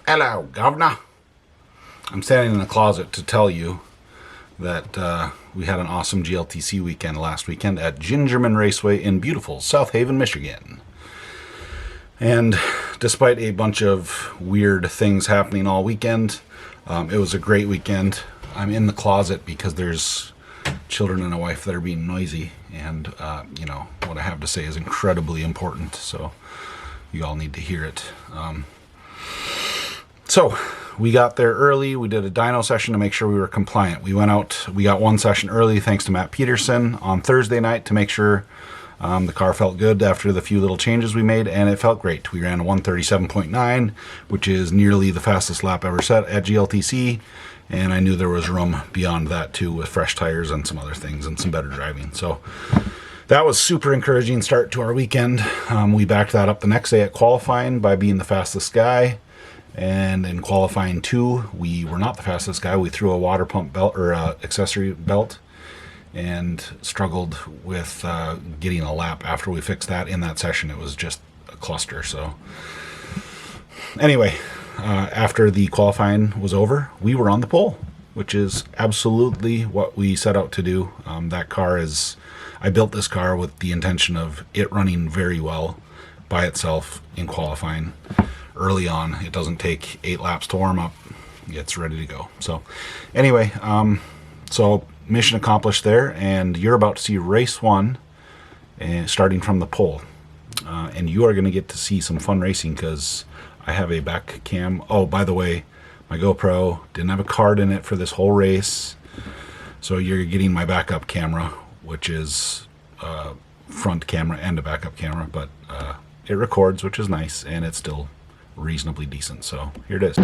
Hello, Governor. I'm standing in the closet to tell you that we had an awesome GLTC weekend last weekend at Gingerman Raceway in beautiful South Haven, Michigan. And despite a bunch of weird things happening all weekend, it was a great weekend. I'm in the closet because there's children and a wife that are being noisy, and what I have to say is incredibly important, so you all need to hear it. So we got there early. We did a dyno session to make sure we were compliant. We went out, we got one session early thanks to Matt Peterson on Thursday night to make sure the car felt good after the few little changes we made, and it felt great. We ran a 137.9, which is nearly the fastest lap ever set at GLTC, and I knew there was room beyond that too with fresh tires and some other things and some better driving. So that was super encouraging start to our weekend. We backed that up the next day at qualifying by being the fastest guy. And in qualifying 2, we were not the fastest guy. We threw a water pump belt or accessory belt and struggled with getting a lap after we fixed that in that session. It was just a cluster. So anyway, after the qualifying was over, we were on the pole, which is absolutely what we set out to do. That car is, I built this car with the intention of it running very well by itself in qualifying. Early on, it doesn't take 8 laps to warm up. It's ready to go. So anyway, so mission accomplished there, and you're about to see race 1 starting from the pole. And you are going to get to see some fun racing because I have a back cam. Oh, by the way, my GoPro didn't have a card in it for this whole race. So you're getting my backup camera, which is a front camera and a backup camera, but it records, which is nice, and it's still reasonably decent. So here it is.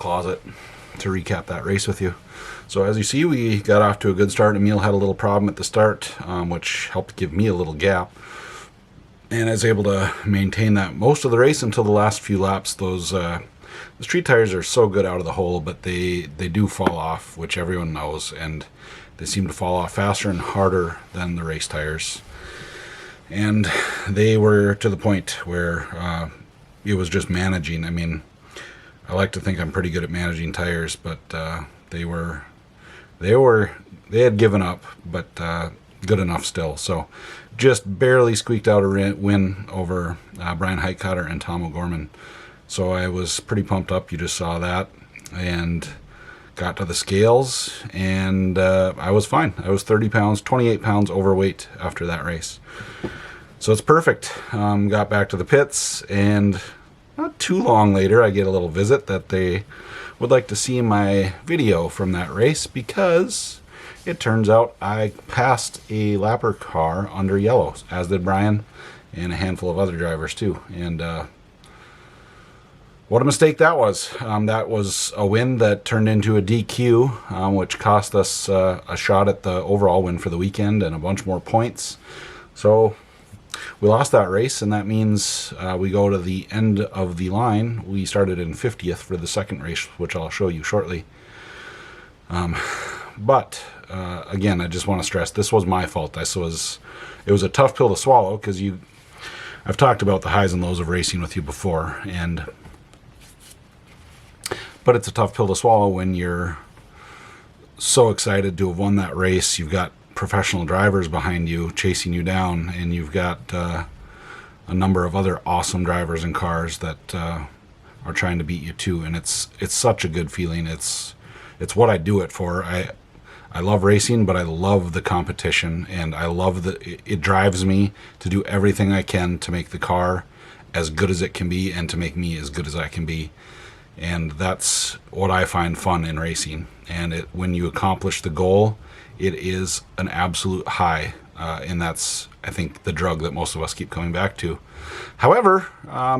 closet to recap that race with you. So as you see, we got off to a good start. Emil had a little problem at the start, which helped give me a little gap. And I was able to maintain that most of the race until the last few laps. Those street tires are so good out of the hole, but they do fall off, which everyone knows. And they seem to fall off faster and harder than the race tires. And they were to the point where it was just managing. I mean, I like to think I'm pretty good at managing tires, but they had given up, but good enough still. So just barely squeaked out a win over Brian Heitcotter and Tom O'Gorman. So I was pretty pumped up. You just saw that, and got to the scales, and I was fine. I was 30 pounds, 28 pounds overweight after that race. So it's perfect. Got back to the pits, and not too long later, I get a little visit that they would like to see my video from that race, because it turns out I passed a lapper car under yellow, as did Brian and a handful of other drivers too. And what a mistake that was. That was a win that turned into a DQ, which cost us a shot at the overall win for the weekend and a bunch more points. So we lost that race, and that means we go to the end of the line. We started in 50th for the second race, which I'll show you shortly. But again, I just want to stress, this was my fault. It was a tough pill to swallow, because I've talked about the highs and lows of racing with you before, but it's a tough pill to swallow when you're so excited to have won that race. You've got professional drivers behind you chasing you down, and you've got a number of other awesome drivers and cars that are trying to beat you too. And it's such a good feeling. It's what I do it for. I love racing, but I love the competition, and I love it drives me to do everything I can to make the car as good as it can be, and to make me as good as I can be. And that's what I find fun in racing. And when you accomplish the goal, it is an absolute high, and that's, I think, the drug that most of us keep coming back to. However,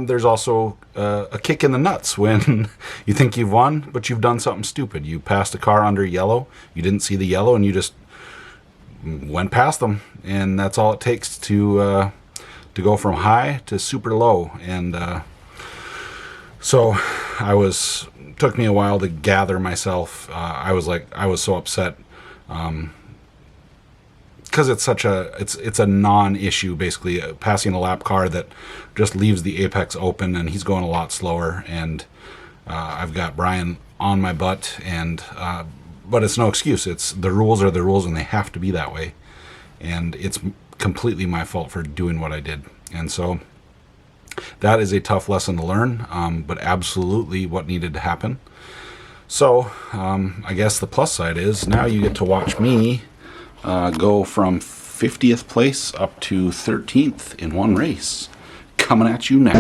there's also a kick in the nuts when you think you've won, but you've done something stupid. You passed a car under yellow, you didn't see the yellow, and you just went past them. And that's all it takes to go from high to super low. And so took me a while to gather myself. I was so upset, because it's a non-issue, basically, passing a lap car that just leaves the apex open, and he's going a lot slower, and I've got Brian on my butt, and but it's no excuse. The rules are the rules, and they have to be that way, and it's completely my fault for doing what I did. And so that is a tough lesson to learn, but absolutely what needed to happen. So I guess the plus side is now you get to watch me go from 50th place up to 13th in one race. Coming at you now.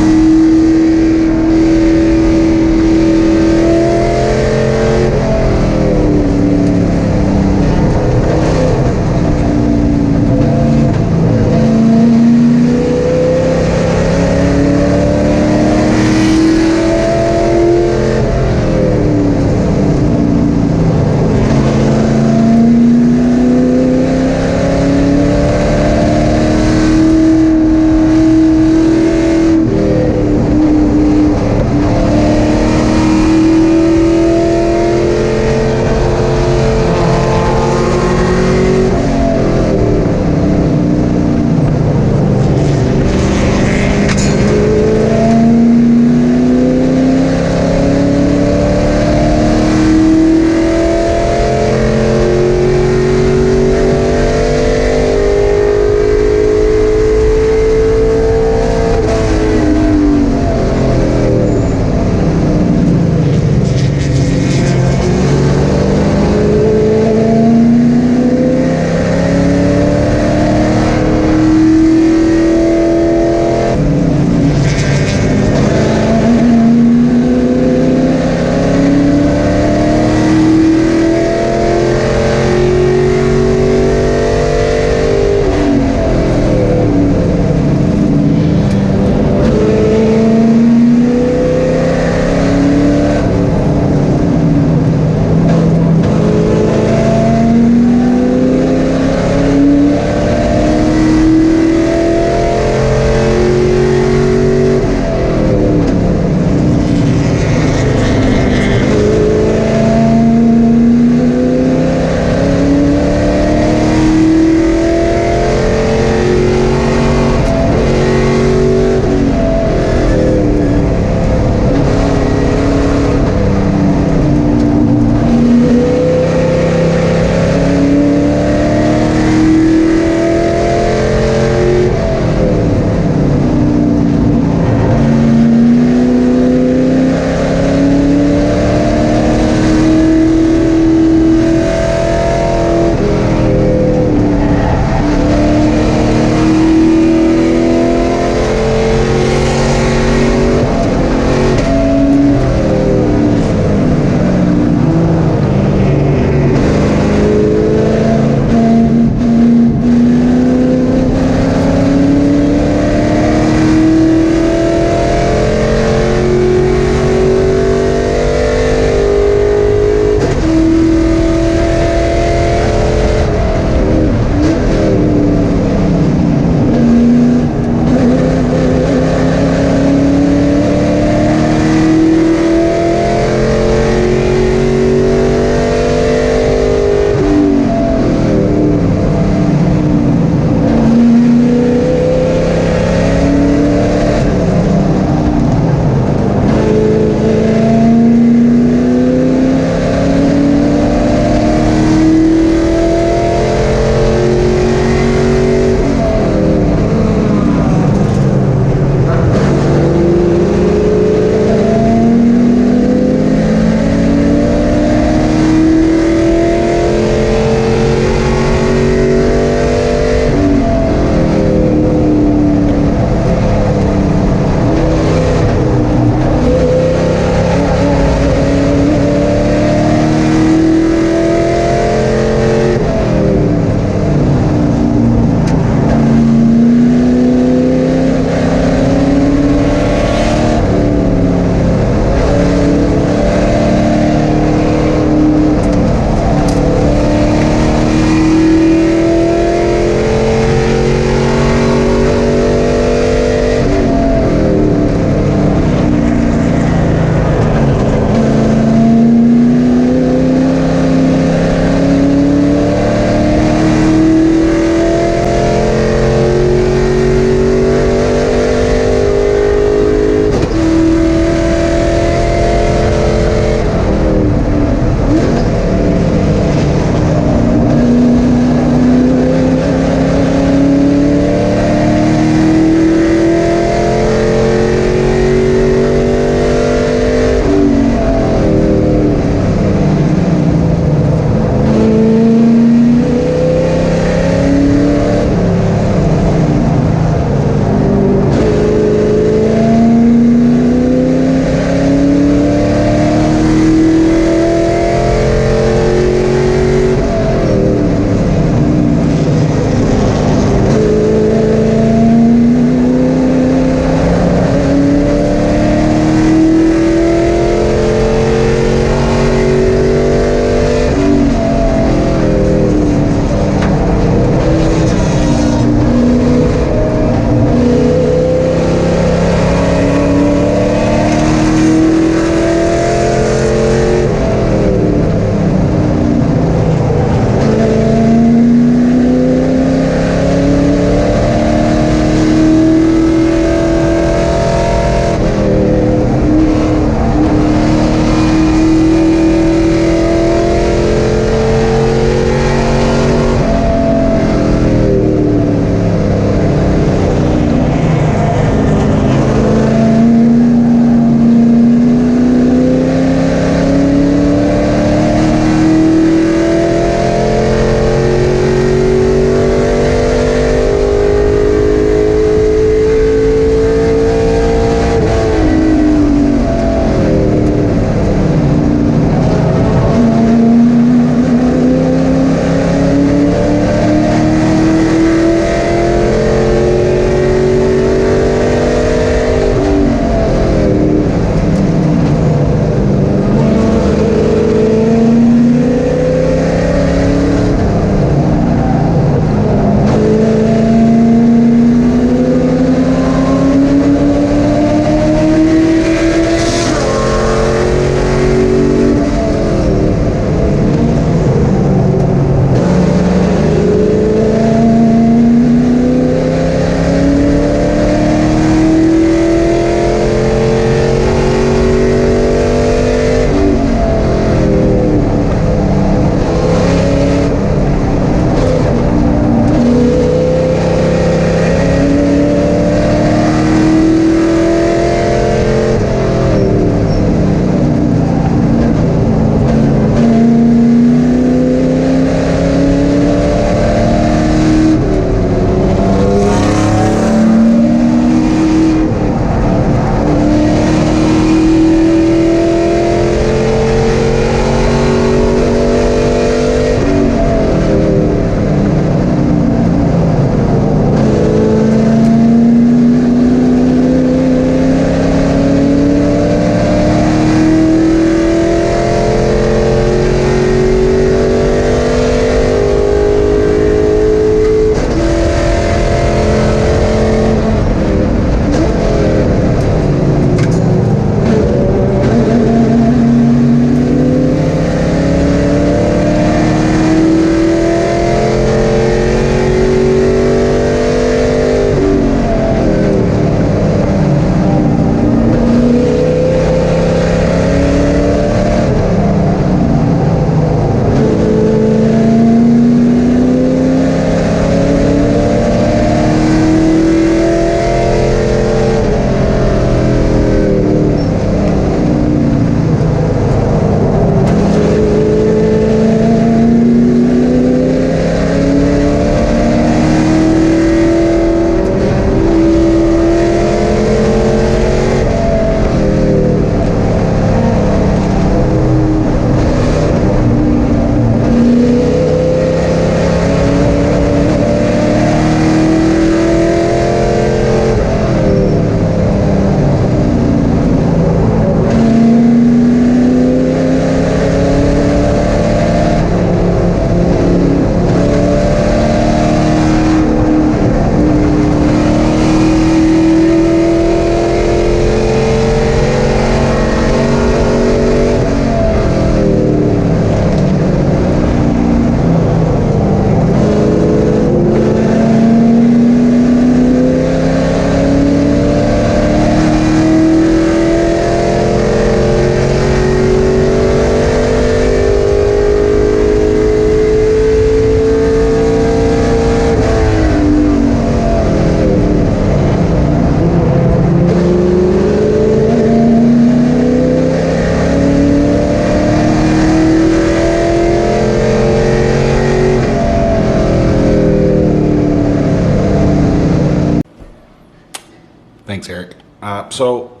Thanks, Eric. So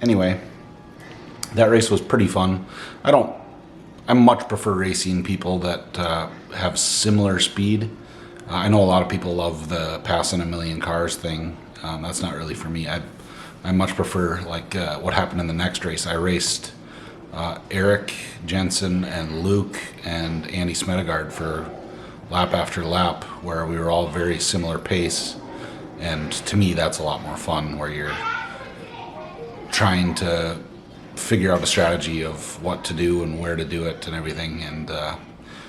anyway, that race was pretty fun. I much prefer racing people that have similar speed. I know a lot of people love the passing a million cars thing. That's not really for me. I much prefer like what happened in the next race. I raced Eric Jensen and Luke and Andy Smedegard for lap after lap, where we were all very similar pace. And to me, that's a lot more fun, where you're trying to figure out a strategy of what to do and where to do it and everything. And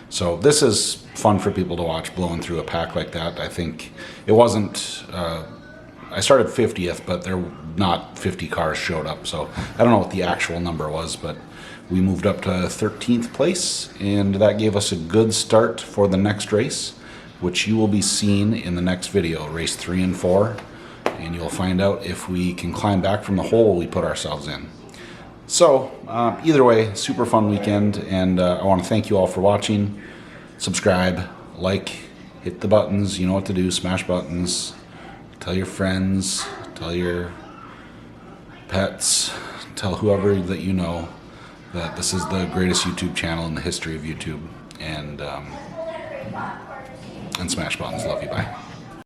so this is fun for people to watch, blowing through a pack like that. I think it wasn't, I started 50th, but there not 50 cars showed up. So I don't know what the actual number was, but we moved up to 13th place, and that gave us a good start for the next race, which you will be seeing in the next video, race 3 and 4. And you'll find out if we can climb back from the hole we put ourselves in. So either way, super fun weekend, and I want to thank you all for watching. Subscribe, like, hit the buttons, you know what to do, smash buttons, tell your friends, tell your pets, tell whoever that you know that this is the greatest YouTube channel in the history of YouTube, and smash buttons. Love you, bye.